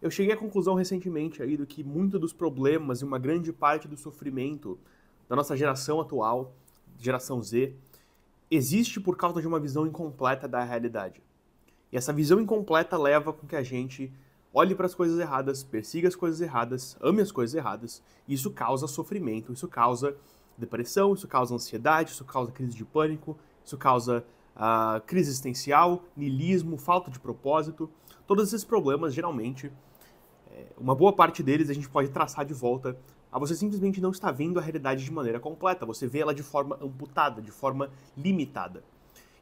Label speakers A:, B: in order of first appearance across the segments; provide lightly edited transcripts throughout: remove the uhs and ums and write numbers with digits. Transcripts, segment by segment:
A: Eu cheguei à conclusão recentemente aí do que muito dos problemas e uma grande parte do sofrimento da nossa geração atual, geração Z, existe por causa de uma visão incompleta da realidade. E essa visão incompleta leva com que a gente olhe para as coisas erradas, persiga as coisas erradas, ame as coisas erradas, e isso causa sofrimento, isso causa depressão, isso causa ansiedade, isso causa crise de pânico, isso causa crise existencial, niilismo, falta de propósito. Todos esses problemas, geralmente, uma boa parte deles a gente pode traçar de volta a você simplesmente não estar vendo a realidade de maneira completa, você vê ela de forma amputada, de forma limitada.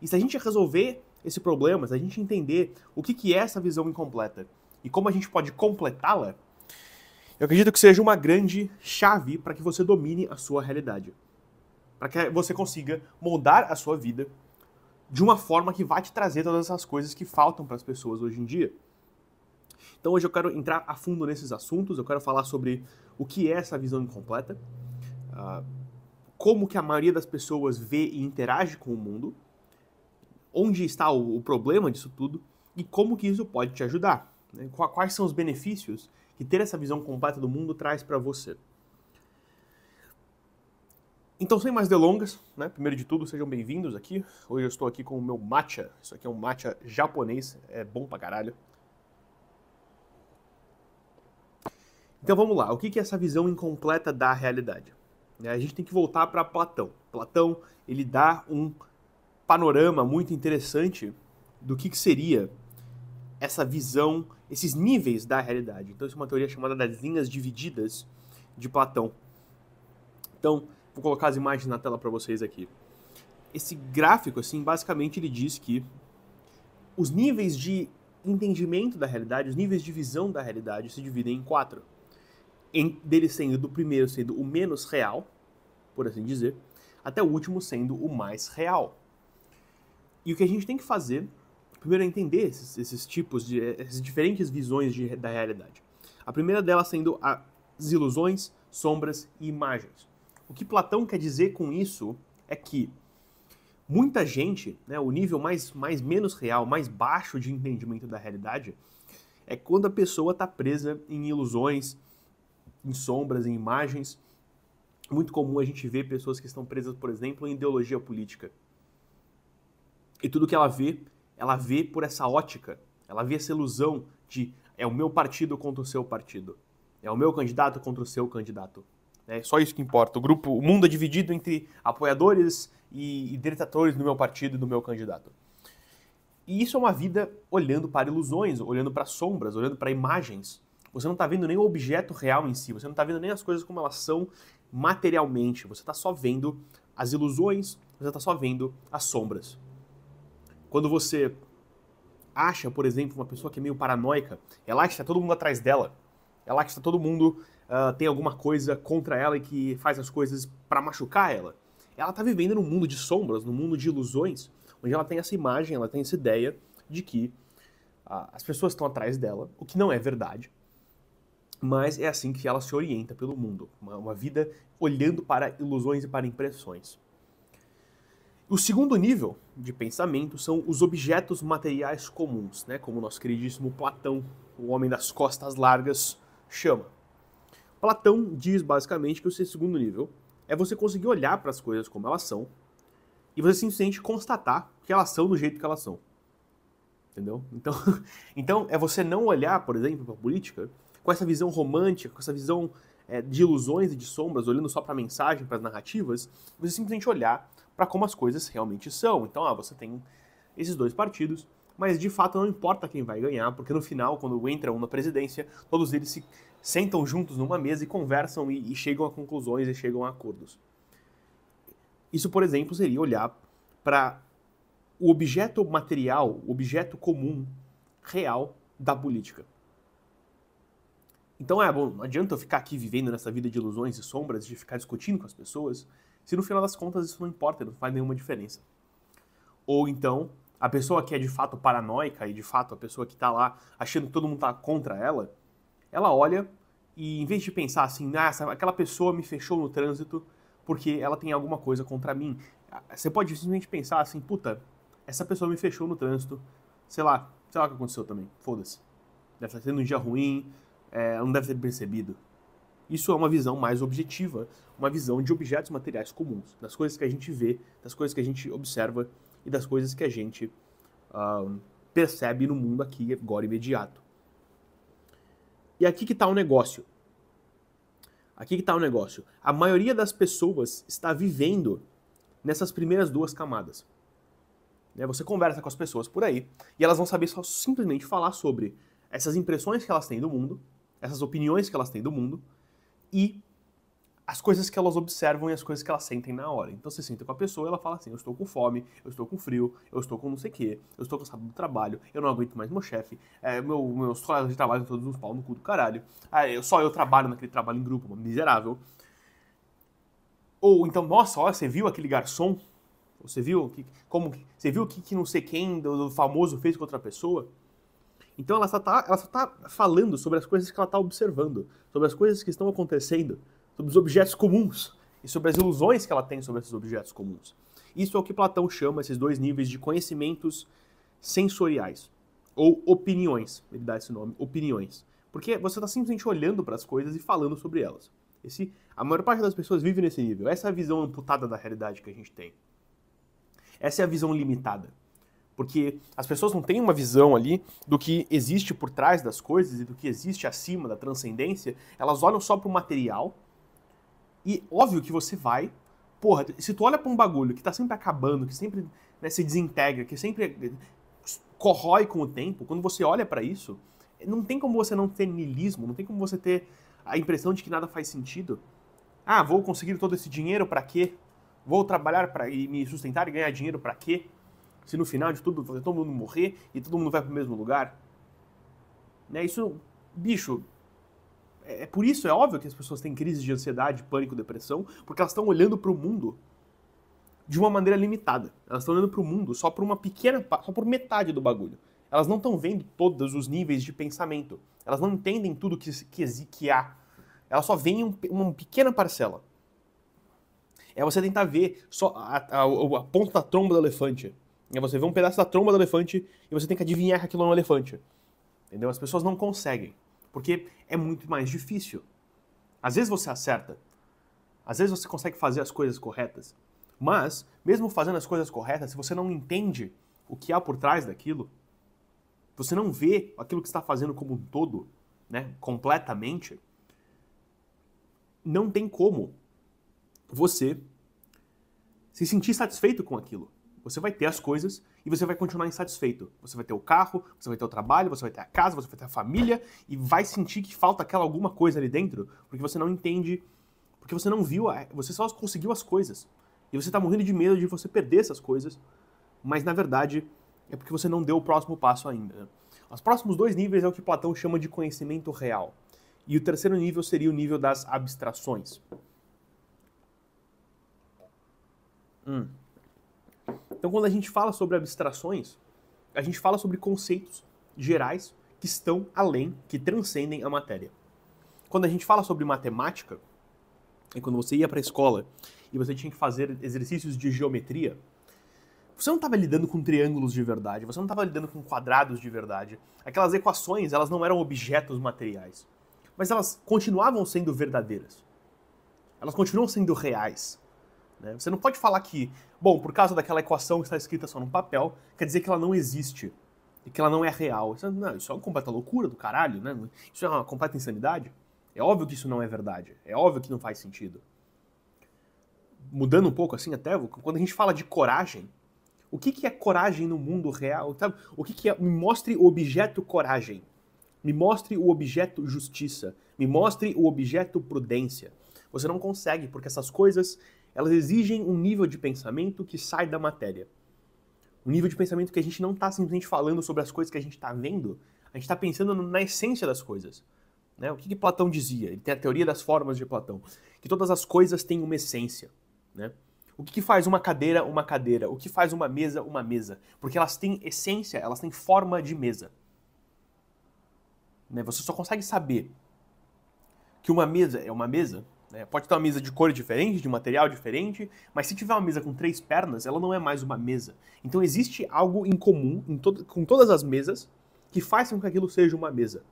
A: E se a gente resolver esse problema, se a gente entender o que é essa visão incompleta e como a gente pode completá-la, eu acredito que seja uma grande chave para que você domine a sua realidade. Para que você consiga moldar a sua vida de uma forma que vai te trazer todas essas coisas que faltam para as pessoas hoje em dia. Então hoje eu quero entrar a fundo nesses assuntos, eu quero falar sobre o que é essa visão incompleta, como que a maioria das pessoas vê e interage com o mundo, onde está o problema disso tudo e como que isso pode te ajudar. Né? Quais são os benefícios que ter essa visão completa do mundo traz para você. Então, sem mais delongas, né? Primeiro de tudo, sejam bem-vindos aqui. Hoje eu estou aqui com o meu matcha. Isso aqui é um matcha japonês, é bom pra caralho. Então vamos lá, o que é essa visão incompleta da realidade? A gente tem que voltar para Platão. Platão, ele dá um panorama muito interessante do que seria essa visão, esses níveis da realidade. Então isso é uma teoria chamada das linhas divididas de Platão. Então, vou colocar as imagens na tela para vocês aqui. Esse gráfico, assim, basicamente ele diz que os níveis de entendimento da realidade, os níveis de visão da realidade se dividem em 4. Dele sendo do primeiro sendo o menos real, por assim dizer, até o último sendo o mais real. E o que a gente tem que fazer, primeiro é entender esses tipos de, essas diferentes visões da realidade. A primeira delas sendo as ilusões, sombras e imagens. O que Platão quer dizer com isso é que muita gente, né, o nível menos real, mais baixo de entendimento da realidade, é quando a pessoa está presa em ilusões, em sombras, em imagens. Muito comum a gente ver pessoas que estão presas, por exemplo, em ideologia política. E tudo que ela vê por essa ótica, ela vê essa ilusão de é o meu partido contra o seu partido, é o meu candidato contra o seu candidato. É só isso que importa. O mundo é dividido entre apoiadores e detratores do meu partido e do meu candidato. E isso é uma vida olhando para ilusões, olhando para sombras, olhando para imagens. Você não está vendo nem o objeto real em si, você não está vendo nem as coisas como elas são materialmente. Você está só vendo as ilusões, você está só vendo as sombras. Quando você acha, por exemplo, uma pessoa que é meio paranoica, ela acha que está todo mundo atrás dela, ela acha que todo mundo tem alguma coisa contra ela e que faz as coisas para machucar ela. Ela está vivendo num mundo de sombras, num mundo de ilusões, onde ela tem essa imagem, ela tem essa ideia de que as pessoas estão atrás dela, o que não é verdade. Mas é assim que ela se orienta pelo mundo, uma vida olhando para ilusões e para impressões. O segundo nível de pensamento são os objetos materiais comuns, né, como o nosso queridíssimo Platão, o homem das costas largas, chama. Platão diz basicamente que o seu segundo nível é você conseguir olhar para as coisas como elas são e você simplesmente constatar que elas são do jeito que elas são. Entendeu? Então é você não olhar, por exemplo, para a política com essa visão romântica, com essa visão de ilusões e de sombras, olhando só para a mensagem, para as narrativas, você simplesmente olhar para como as coisas realmente são. Então, você tem esses dois partidos, mas de fato não importa quem vai ganhar, porque no final, quando entra um na presidência, todos eles se sentam juntos numa mesa e conversam e chegam a conclusões e chegam a acordos. Isso, por exemplo, seria olhar para o objeto material, o objeto comum, real da política. Então, não adianta eu ficar aqui vivendo nessa vida de ilusões e sombras, de ficar discutindo com as pessoas, se no final das contas isso não importa, não faz nenhuma diferença. Ou então, a pessoa que é de fato paranoica e de fato a pessoa que está lá achando que todo mundo está contra ela, ela olha e em vez de pensar assim, aquela pessoa me fechou no trânsito porque ela tem alguma coisa contra mim, você pode simplesmente pensar assim, puta, essa pessoa me fechou no trânsito, sei lá o que aconteceu também, foda-se. deve estar tendo um dia ruim, ela não deve ter percebido. Isso é uma visão mais objetiva, uma visão de objetos materiais comuns, das coisas que a gente vê, das coisas que a gente observa e das coisas que a gente percebe no mundo aqui, agora imediato. E aqui que está o negócio. Aqui que está o negócio. A maioria das pessoas está vivendo nessas primeiras duas camadas. Você conversa com as pessoas por aí e elas vão saber só simplesmente falar sobre essas impressões que elas têm do mundo, essas opiniões que elas têm do mundo e as coisas que elas observam e as coisas que elas sentem na hora. Então você senta com a pessoa e ela fala assim, eu estou com fome, eu estou com frio, eu estou com não sei o quê, eu estou cansado do trabalho, eu não aguento mais meu chefe, meus colegas de trabalho todos uns pau no cu do caralho, só eu trabalho naquele trabalho em grupo, miserável. Ou então, nossa, olha, você viu aquele garçom? Você viu o que não sei quem do famoso fez com outra pessoa? Então ela só tá falando sobre as coisas que ela está observando, sobre as coisas que estão acontecendo, sobre os objetos comuns e sobre as ilusões que ela tem sobre esses objetos comuns. Isso é o que Platão chama esses dois níveis de conhecimentos sensoriais, ou opiniões, ele dá esse nome, opiniões. Porque você está simplesmente olhando para as coisas e falando sobre elas. A maior parte das pessoas vive nesse nível. Essa é a visão amputada da realidade que a gente tem. Essa é a visão limitada. Porque as pessoas não têm uma visão ali do que existe por trás das coisas e do que existe acima da transcendência. Elas olham só para o material. E óbvio que você vai... Porra, se tu olha para um bagulho que tá sempre acabando, que sempre se desintegra, que sempre corrói com o tempo, quando você olha para isso, não tem como você não ter niilismo, não tem como você ter a impressão de que nada faz sentido. Ah, vou conseguir todo esse dinheiro para quê? Vou trabalhar para me sustentar e ganhar dinheiro para quê? Se no final de tudo todo mundo morrer e todo mundo vai pro mesmo lugar? Isso, bicho, por isso é óbvio que as pessoas têm crises de ansiedade, pânico, depressão, porque elas estão olhando pro mundo de uma maneira limitada. Elas estão olhando pro mundo só por só por metade do bagulho. Elas não estão vendo todos os níveis de pensamento. Elas não entendem tudo que há. Elas só veem uma pequena parcela. É você tentar ver só a ponta da tromba do elefante. É você ver um pedaço da tromba do elefante e você tem que adivinhar que aquilo é um elefante. Entendeu? As pessoas não conseguem. Porque é muito mais difícil. Às vezes você acerta. Às vezes você consegue fazer as coisas corretas. Mas, mesmo fazendo as coisas corretas, se você não entende o que há por trás daquilo, você não vê aquilo que você está fazendo como um todo, completamente, não tem como você se sentir satisfeito com aquilo. Você vai ter as coisas e você vai continuar insatisfeito. Você vai ter o carro, você vai ter o trabalho, você vai ter a casa, você vai ter a família e vai sentir que falta aquela alguma coisa ali dentro porque você não entende, porque você não viu, você só conseguiu as coisas. E você está morrendo de medo de você perder essas coisas, mas na verdade é porque você não deu o próximo passo ainda. Os próximos dois níveis é o que Platão chama de conhecimento real. E o terceiro nível seria o nível das abstrações. Então, quando a gente fala sobre abstrações, a gente fala sobre conceitos gerais que estão além, que transcendem a matéria. Quando a gente fala sobre matemática, é quando você ia para a escola e você tinha que fazer exercícios de geometria, você não estava lidando com triângulos de verdade, você não estava lidando com quadrados de verdade. Aquelas equações, elas não eram objetos materiais, mas elas continuavam sendo verdadeiras. Elas continuam sendo reais. Você não pode falar que, bom, por causa daquela equação que está escrita só no papel, quer dizer que ela não existe e que ela não é real. Isso é uma completa loucura do caralho, Isso é uma completa insanidade. É óbvio que isso não é verdade. É óbvio que não faz sentido. Mudando um pouco assim até, quando a gente fala de coragem, o que é coragem no mundo real? Sabe? O que é? Me mostre o objeto coragem. Me mostre o objeto justiça. Me mostre o objeto prudência. Você não consegue, porque essas coisas, elas exigem um nível de pensamento que sai da matéria. Um nível de pensamento que a gente não está simplesmente falando sobre as coisas que a gente está vendo, a gente está pensando na essência das coisas. O que Platão dizia? Ele tem a teoria das formas de Platão. Que todas as coisas têm uma essência. O que faz uma cadeira, uma cadeira? O que faz uma mesa, uma mesa? Porque elas têm essência, elas têm forma de mesa. Você só consegue saber que uma mesa é uma mesa. Pode ter uma mesa de cor diferente, de material diferente, mas se tiver uma mesa com 3 pernas, ela não é mais uma mesa. Então existe algo em comum com todas as mesas que faz com que aquilo seja uma mesa.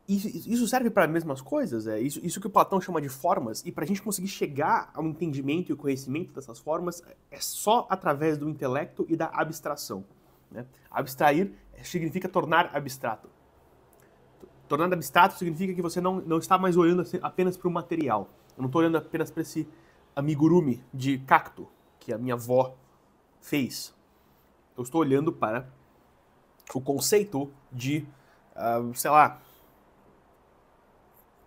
A: Isso serve para as mesmas coisas, isso que o Platão chama de formas, e para a gente conseguir chegar ao entendimento e o conhecimento dessas formas é só através do intelecto e da abstração. Né? Abstrair significa tornar abstrato. Tornar abstrato significa que você não está mais olhando apenas para o material. Eu não estou olhando apenas para esse amigurumi de cacto que a minha avó fez. Eu estou olhando para o conceito de, sei lá,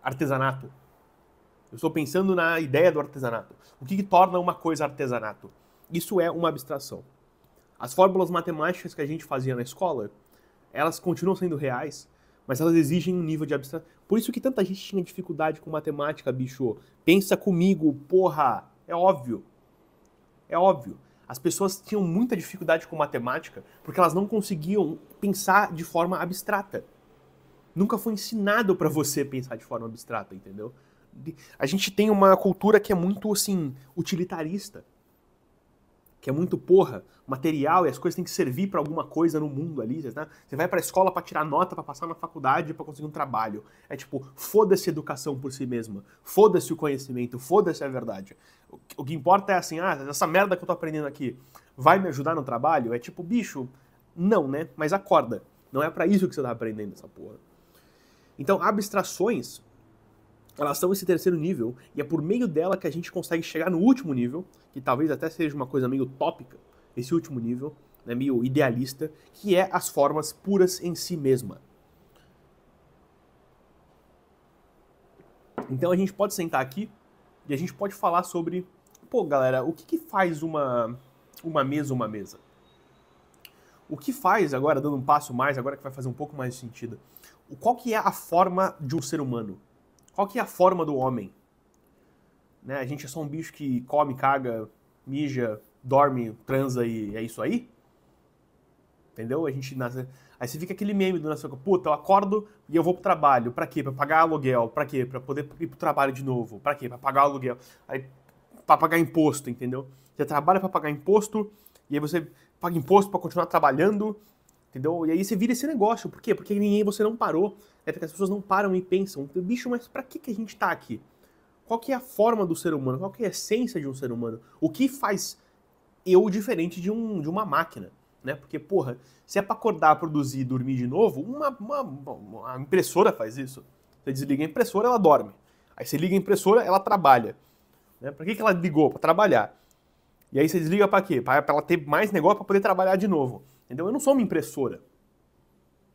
A: artesanato. Eu estou pensando na ideia do artesanato. O que torna uma coisa artesanato? Isso é uma abstração. As fórmulas matemáticas que a gente fazia na escola, elas continuam sendo reais, mas elas exigem um nível de abstração. Por isso que tanta gente tinha dificuldade com matemática, bicho. Pensa comigo, porra. É óbvio. É óbvio. As pessoas tinham muita dificuldade com matemática porque elas não conseguiam pensar de forma abstrata. Nunca foi ensinado pra você pensar de forma abstrata, entendeu? A gente tem uma cultura que é muito, assim, utilitarista. Que é muito, porra, material e as coisas têm que servir pra alguma coisa no mundo ali. Né? Você vai pra escola pra tirar nota, pra passar na faculdade, pra conseguir um trabalho. É tipo, foda-se a educação por si mesma. Foda-se o conhecimento, foda-se a verdade. O que importa é assim, essa merda que eu tô aprendendo aqui vai me ajudar no trabalho? É tipo, bicho, não, né? Mas acorda. Não é pra isso que você tá aprendendo essa porra. Então, abstrações, elas são esse terceiro nível, e é por meio dela que a gente consegue chegar no último nível, que talvez até seja uma coisa meio utópica, esse último nível, né, meio idealista, que é as formas puras em si mesma. Então a gente pode sentar aqui e a gente pode falar sobre, pô, galera, o que faz uma mesa uma mesa? O que faz, agora dando um passo mais, agora que vai fazer um pouco mais de sentido, qual que é a forma de um ser humano? Qual que é a forma do homem? Né? A gente é só um bicho que come, caga, mija, dorme, transa e é isso aí? Entendeu? A gente nasce... Aí você fica aquele meme do nascer, puta, eu acordo e eu vou pro trabalho. Pra quê? Pra pagar aluguel. Pra quê? Pra poder ir pro trabalho de novo. Pra quê? Pra pagar aluguel. Aí, pra pagar imposto, entendeu? Você trabalha pra pagar imposto e aí você paga imposto pra continuar trabalhando, entendeu? E aí você vira esse negócio. Por quê? Porque você não parou. É porque as pessoas não param e pensam, bicho, mas pra que a gente tá aqui? Qual que é a forma do ser humano? Qual que é a essência de um ser humano? O que faz eu diferente de uma máquina? Né? Porque, porra, se é pra acordar, produzir e dormir de novo, uma impressora faz isso. Você desliga a impressora, ela dorme. Aí você liga a impressora, ela trabalha. Né? Pra que ela ligou? Pra trabalhar. E aí você desliga pra quê? Pra ela ter mais negócio pra poder trabalhar de novo. Entendeu? Eu não sou uma impressora.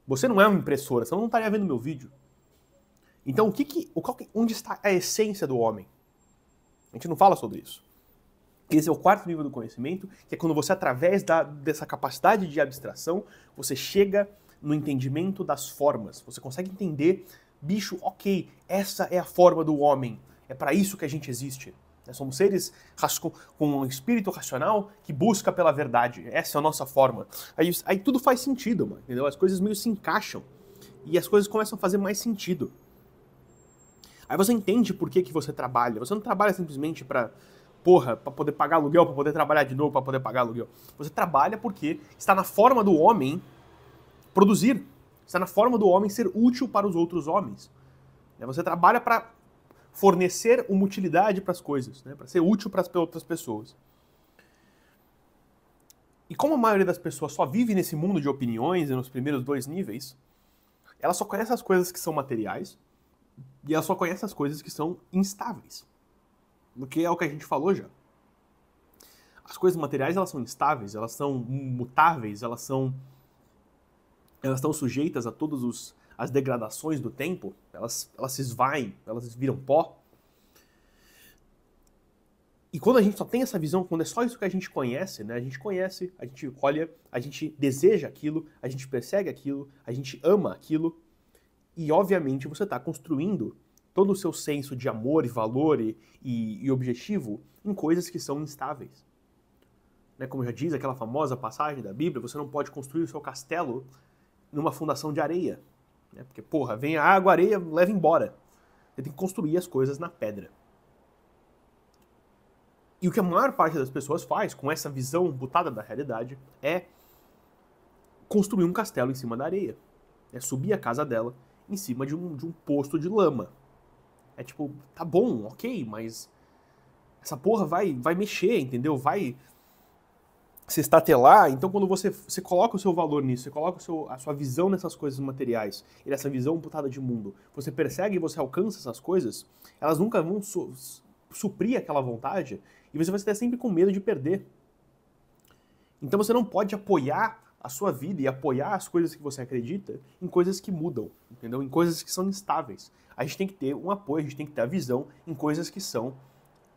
A: Você não é uma impressora, senão não estaria vendo meu vídeo. Então, onde está a essência do homem? A gente não fala sobre isso. Esse é o quarto nível do conhecimento, que é quando você, através dessa capacidade de abstração, você chega no entendimento das formas. Você consegue entender, bicho, ok, essa é a forma do homem. É para isso que a gente existe. Somos seres com um espírito racional que busca pela verdade. Essa é a nossa forma. Aí tudo faz sentido, mano, entendeu? As coisas meio se encaixam. E as coisas começam a fazer mais sentido. Aí você entende por que você trabalha. Você não trabalha simplesmente pra poder pagar aluguel, pra poder trabalhar de novo, pra poder pagar aluguel. Você trabalha porque está na forma do homem produzir. Está na forma do homem ser útil para os outros homens. Você trabalha para fornecer uma utilidade para as coisas, né? Para ser útil para as outras pessoas. E como a maioria das pessoas só vive nesse mundo de opiniões e nos primeiros dois níveis, ela só conhece as coisas que são materiais e ela só conhece as coisas que são instáveis. O que é o que a gente falou já. As coisas materiais, elas são instáveis, elas são mutáveis, elas estão sujeitas a todas as degradações do tempo, elas se esvaem, elas viram pó. E quando a gente só tem essa visão, quando é só isso que a gente conhece, né? A gente conhece, a gente olha, a gente deseja aquilo, a gente persegue aquilo, a gente ama aquilo, e obviamente você está construindo todo o seu senso de amor e valor e objetivo em coisas que são instáveis. Né? Como já diz aquela famosa passagem da Bíblia, você não pode construir o seu castelo numa fundação de areia. Né? Porque, porra, vem a água, a areia, leva embora. Você tem que construir as coisas na pedra. E o que a maior parte das pessoas faz com essa visão butada da realidade é construir um castelo em cima da areia. É subir a casa dela em cima de um posto de lama. É tipo, tá bom, ok, mas essa porra vai mexer, entendeu? Vai se estatelar. Então quando você coloca o seu valor nisso, você coloca a sua visão nessas coisas materiais, e nessa visão putada de mundo, você persegue e você alcança essas coisas, elas nunca vão suprir aquela vontade, e você vai estar sempre com medo de perder. Então você não pode apoiar a sua vida e apoiar as coisas que você acredita em coisas que mudam, entendeu? Em coisas que são instáveis. A gente tem que ter um apoio, a gente tem que ter a visão em coisas que são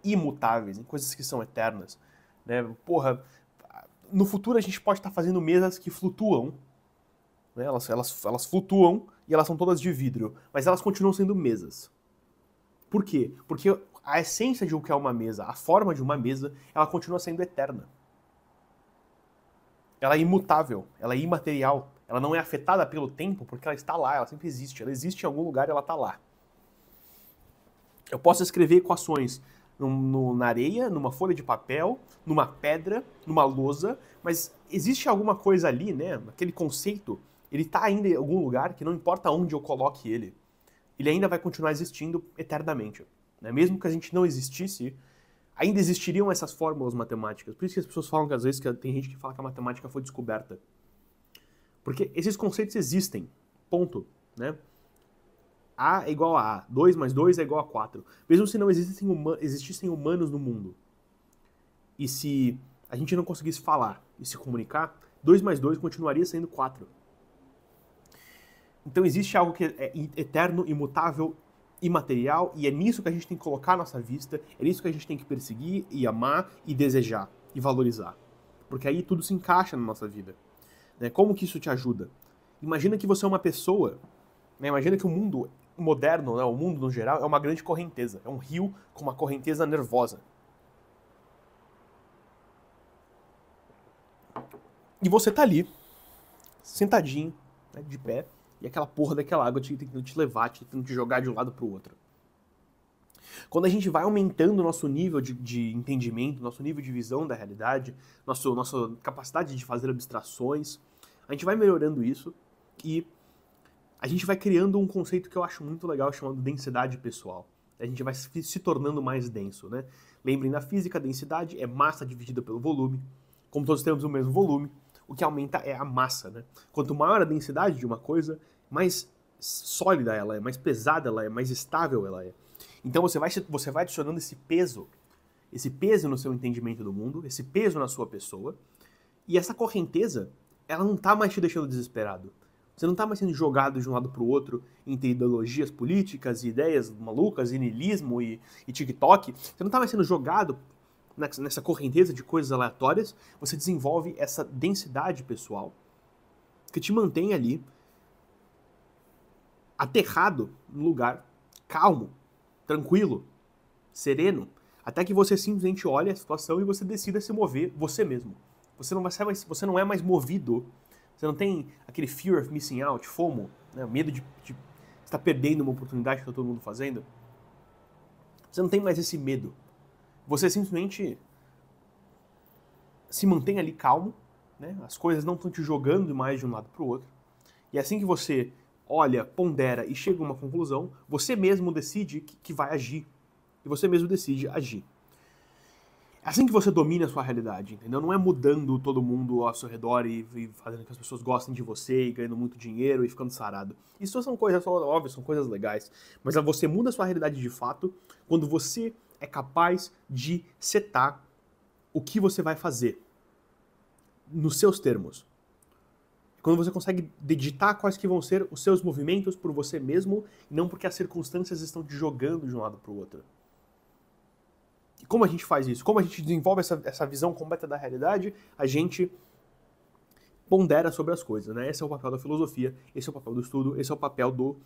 A: imutáveis, em coisas que são eternas, né? Porra, no futuro a gente pode estar fazendo mesas que flutuam, né? Elas flutuam e elas são todas de vidro, mas elas continuam sendo mesas. Por quê? Porque a essência de o que é uma mesa, a forma de uma mesa, ela continua sendo eterna. Ela é imutável, ela é imaterial, ela não é afetada pelo tempo porque ela está lá, ela sempre existe. Ela existe em algum lugar e ela está lá. Eu posso escrever equações na areia, numa folha de papel, numa pedra, numa lousa, mas existe alguma coisa ali, né? Aquele conceito, ele está ainda em algum lugar que não importa onde eu coloque ele, ele ainda vai continuar existindo eternamente. Né? Mesmo que a gente não existisse, ainda existiriam essas fórmulas matemáticas. Por isso que as pessoas falam que às vezes tem gente que fala que a matemática foi descoberta. Porque esses conceitos existem. Ponto. Né? A é igual a A. 2 mais 2 é igual a 4. Mesmo se não existissem humanos no mundo. E se a gente não conseguisse falar e se comunicar, 2 mais 2 continuaria sendo 4. Então existe algo que é eterno, imutável, imaterial, e é nisso que a gente tem que colocar a nossa vista, é nisso que a gente tem que perseguir e amar e desejar e valorizar. Porque aí tudo se encaixa na nossa vida. Né? Como que isso te ajuda? Imagina que você é uma pessoa, né? Imagina que o mundo moderno, né? O mundo no geral, é uma grande correnteza, é um rio com uma correnteza nervosa. E você tá ali, sentadinho, né? De pé, e aquela porra daquela água tentando te levar, tentando te jogar de um lado pro outro. Quando a gente vai aumentando o nosso nível de entendimento, nosso nível de visão da realidade, nossa capacidade de fazer abstrações, a gente vai melhorando isso e a gente vai criando um conceito que eu acho muito legal chamado densidade pessoal. A gente vai se tornando mais denso, né? Lembrem, na física, a densidade é massa dividida pelo volume. Como todos temos o mesmo volume, o que aumenta é a massa, né? Quanto maior a densidade de uma coisa, mais sólida ela é, mais pesada ela é, mais estável ela é. Então você vai adicionando esse peso no seu entendimento do mundo, esse peso na sua pessoa, e essa correnteza, ela não tá mais te deixando desesperado. Você não tá mais sendo jogado de um lado pro outro entre ideologias políticas e ideias malucas, e niilismo e TikTok. Você não tá mais sendo jogado nessa correnteza de coisas aleatórias. Você desenvolve essa densidade pessoal que te mantém ali aterrado no lugar calmo, tranquilo, sereno, até que você simplesmente olhe a situação e você decida se mover você mesmo. Você não é mais movido, você não tem aquele fear of missing out, FOMO, né, medo de estar perdendo uma oportunidade que está todo mundo fazendo. Você não tem mais esse medo. Você simplesmente se mantém ali calmo, né, as coisas não estão te jogando mais de um lado para o outro. E assim que você olha, pondera e chega a uma conclusão, você mesmo decide que vai agir. E você mesmo decide agir. É assim que você domina a sua realidade, entendeu? Não é mudando todo mundo ao seu redor e fazendo que as pessoas gostem de você e ganhando muito dinheiro e ficando sarado. Isso são coisas óbvias, são coisas legais. Mas você muda a sua realidade de fato quando você é capaz de setar o que você vai fazer nos seus termos. Quando você consegue digitar quais que vão ser os seus movimentos por você mesmo, e não porque as circunstâncias estão te jogando de um lado para o outro. E como a gente faz isso? Como a gente desenvolve essa visão completa da realidade? A gente pondera sobre as coisas, né? Esse é o papel da filosofia, esse é o papel do estudo, esse é o papel do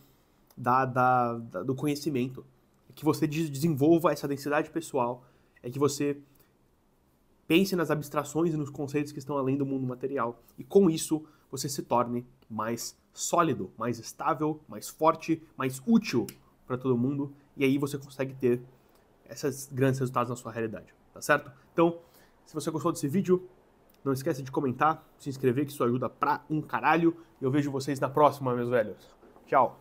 A: conhecimento. É que você desenvolva essa densidade pessoal, é que você pense nas abstrações e nos conceitos que estão além do mundo material. E com isso, você se torne mais sólido, mais estável, mais forte, mais útil para todo mundo. E aí você consegue ter esses grandes resultados na sua realidade, tá certo? Então, se você gostou desse vídeo, Não esquece de comentar, se inscrever, que isso ajuda pra um caralho. E eu vejo vocês na próxima, meus velhos. Tchau.